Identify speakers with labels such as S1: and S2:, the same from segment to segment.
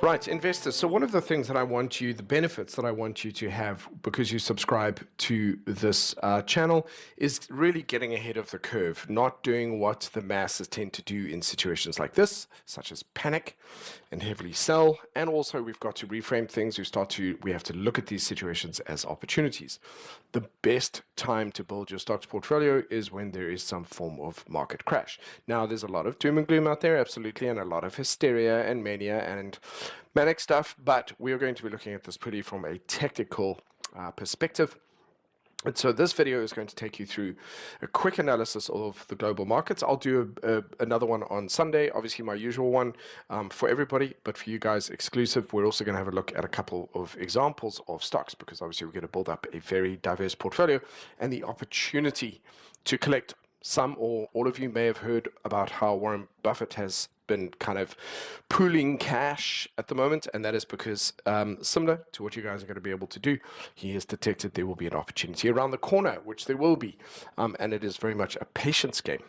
S1: Right, investors. So, one of the things that I want you, the benefits that I want you to have because you subscribe to this channel is really getting ahead of the curve, not doing what the masses tend to do in situations like this, such as panic and heavily sell. And also, we've got to reframe things. We have to look at these situations as opportunities. The best time to build your stocks portfolio is when there is some form of market crash. Now, there's a lot of doom and gloom out there, absolutely, and a lot of hysteria and mania and manic stuff, but we are going to be looking at this pretty from a technical perspective. And so this video is going to take you through a quick analysis of the global markets. I'll do another one on Sunday, obviously my usual one for everybody, but for you guys exclusive. We're also going to have a look at a couple of examples of stocks because obviously we're going to build up a very diverse portfolio and the opportunity to collect. Some or all of you may have heard about how Warren Buffett has been kind of pooling cash at the moment, and that is because, similar to what you guys are going to be able to do, he has detected there will be an opportunity around the corner, which there will be, and it is very much a patience game.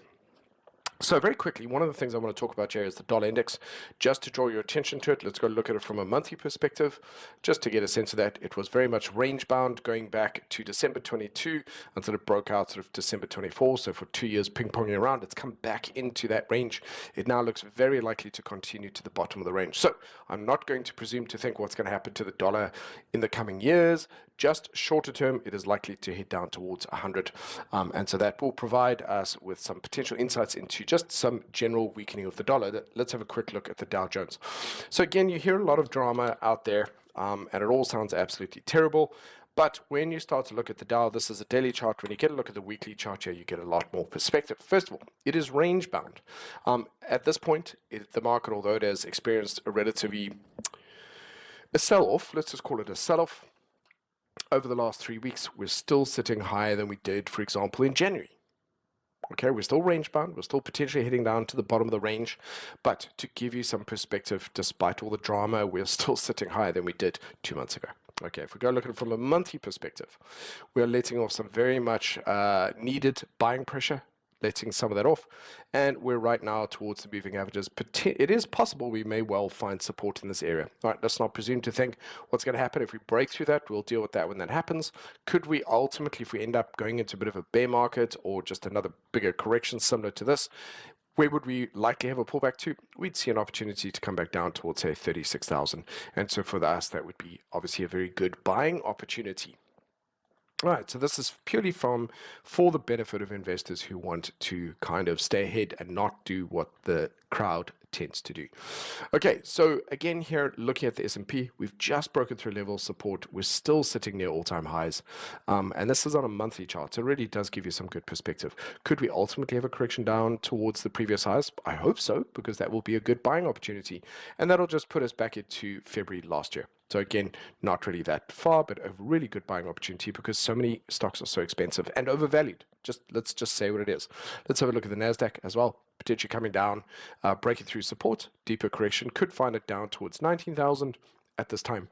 S1: So very quickly, one of the things I want to talk about here is the dollar index. Just to draw your attention to it, let's go look at it from a monthly perspective, just to get a sense of that. It was very much range bound going back to December 22 until it broke out sort of December 24. So for 2 years ping-ponging around, it's come back into that range. It now looks very likely to continue to the bottom of the range. So I'm not going to presume to think what's going to happen to the dollar in the coming years. Just shorter term, it is likely to head down towards 100. And so that will provide us with some potential insights into just some general weakening of the dollar. Let's have a quick look at the Dow Jones. So again, you hear a lot of drama out there, and it all sounds absolutely terrible. But when you start to look at the Dow, this is a daily chart. When you get a look at the weekly chart here, you get a lot more perspective. First of all, it is range bound. At this point, the market, although it has experienced a sell-off, let's just call it a sell-off, over the last 3 weeks, we're still sitting higher than we did, for example, in January. Okay, we're still range bound. We're still potentially heading down to the bottom of the range. But to give you some perspective, despite all the drama, we're still sitting higher than we did 2 months ago. Okay, if we go look at it from a monthly perspective, we're letting off some very much needed buying pressure, letting some of that off, and we're right now towards the moving averages. It is possible we may well find support in this area. All right, let's not presume to think what's going to happen if we break through that. We'll deal with that when that happens. Could we ultimately, if we end up going into a bit of a bear market or just another bigger correction similar to this, where would we likely have a pullback to? We'd see an opportunity to come back down towards, say, 36,000. And so for us, that would be obviously a very good buying opportunity. Right, so this is purely for the benefit of investors who want to kind of stay ahead and not do what the crowd tends to do. Okay, so again here, looking at the S&P, we've just broken through level of support. We're still sitting near all-time highs, and this is on a monthly chart, so it really does give you some good perspective. Could we ultimately have a correction down towards the previous highs? I hope so, because that will be a good buying opportunity, and that'll just put us back into February last year. So again, not really that far, but a really good buying opportunity because so many stocks are so expensive and overvalued. Let's just say what it is. Let's have a look at the Nasdaq as well. Potentially coming down, breaking through support, deeper correction, could find it down towards 19,000 at this time.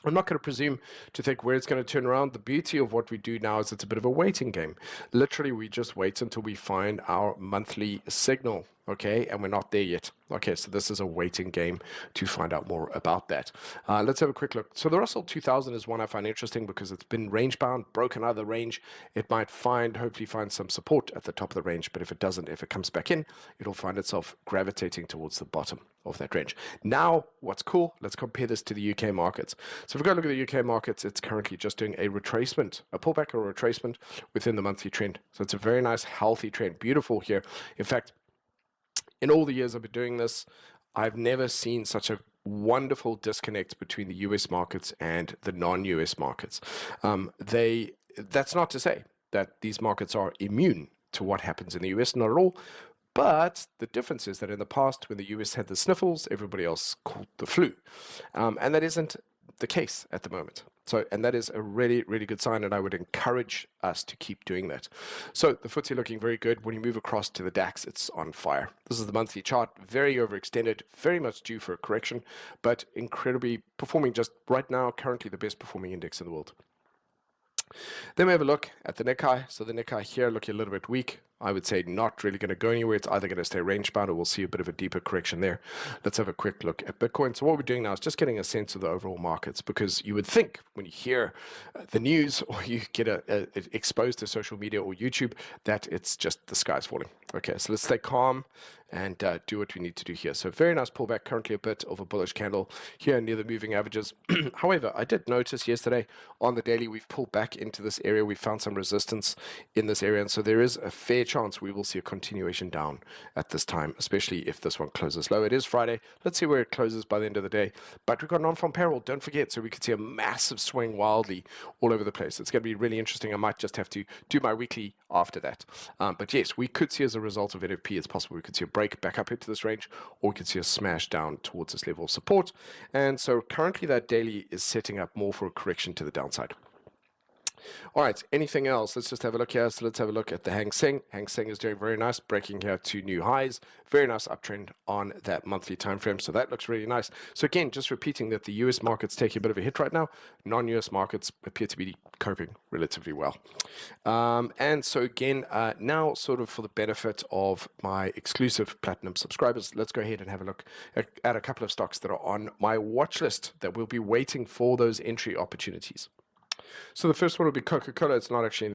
S1: I'm not going to presume to think where it's going to turn around. The beauty of what we do now is it's a bit of a waiting game. Literally, we just wait until we find our monthly signal, okay? And we're not there yet. Okay, so this is a waiting game to find out more about that. Let's have a quick look. So the Russell 2000 is one I find interesting because it's been range bound, broken out of the range. It might hopefully find some support at the top of the range, but if it doesn't, if it comes back in, it'll find itself gravitating towards the bottom of that range. Now, what's cool, let's compare this to the UK markets. So if we go look at the UK markets, it's currently just doing a retracement, a pullback or a retracement within the monthly trend. So it's a very nice, healthy trend. Beautiful here. In fact, in all the years I've been doing this, I've never seen such a wonderful disconnect between the US markets and the non-US markets. That's not to say that these markets are immune to what happens in the US, not at all. But the difference is that in the past, when the US had the sniffles, everybody else caught the flu. And that isn't the case at the moment. So, and that is a really, really good sign, and I would encourage us to keep doing that. So the FTSE looking very good. When you move across to the DAX, it's on fire. This is the monthly chart, very overextended, very much due for a correction, but incredibly performing just right now, currently the best performing index in the world. Then we have a look at the Nikkei. So the Nikkei here looking a little bit weak. I would say not really going to go anywhere. It's either going to stay range bound or we'll see a bit of a deeper correction there. Let's have a quick look at Bitcoin. So what we're doing now is just getting a sense of the overall markets, because you would think when you hear the news or you get exposed to social media or YouTube that it's just the sky's falling. Okay, so let's stay calm and do what we need to do here. So very nice pullback, currently a bit of a bullish candle here near the moving averages. However, I did notice yesterday on the daily we've pulled back into this area. We found some resistance in this area, and so there is a fair chance we will see a continuation down at this time, especially if this one closes low. It is Friday. Let's see where it closes by the end of the day. But we've got non-farm payroll, don't forget, so we could see a massive swing wildly all over the place. It's going to be really interesting. I might just have to do my weekly after that. But yes, we could see as a result of NFP, it's possible we could see a break back up into this range, or we could see a smash down towards this level of support. And so currently that daily is setting up more for a correction to the downside. All right, anything else? Let's just have a look here. So let's have a look at the Hang Seng. Hang Seng is doing very nice, breaking here to new highs. Very nice uptrend on that monthly time frame. So that looks really nice. So again, just repeating that the US market's taking a bit of a hit right now. Non-US markets appear to be coping relatively well. And so again, now sort of for the benefit of my exclusive platinum subscribers, let's go ahead and have a look at a couple of stocks that are on my watch list that will be waiting for those entry opportunities. So the first one will be Coca-Cola. It's not actually